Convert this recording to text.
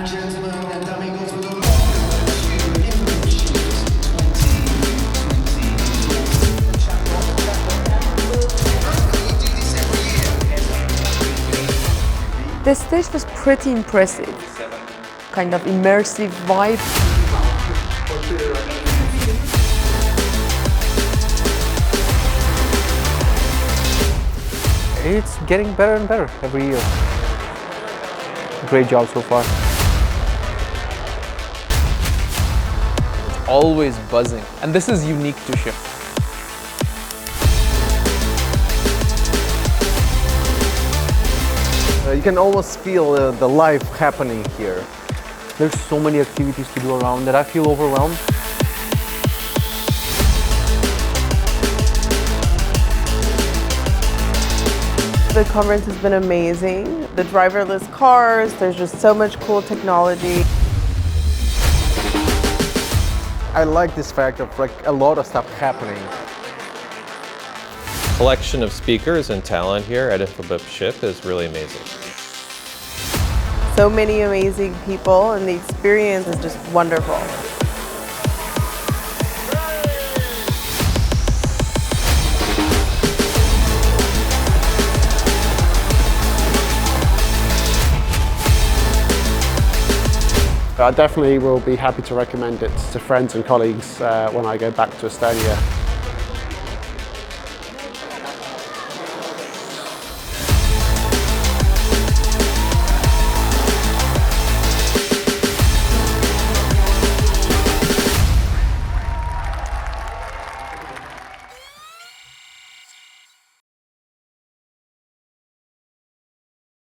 gentlemen and amigos, with a Infobip Shift 2020. You do this every year. The stage was pretty impressive, kind of immersive vibe. It's getting better and better every year. Great job so far. It's always buzzing, and this is unique to Shift. You can almost feel the life happening here. There's so many activities to do around that I feel overwhelmed. The conference has been amazing. The driverless cars, there's just so much cool technology. I like this fact of like a lot of stuff happening. Collection of speakers and talent here at Infobip Shift is really amazing. So many amazing people, and the experience is just wonderful. I definitely will be happy to recommend it to friends and colleagues when I go back to Estonia.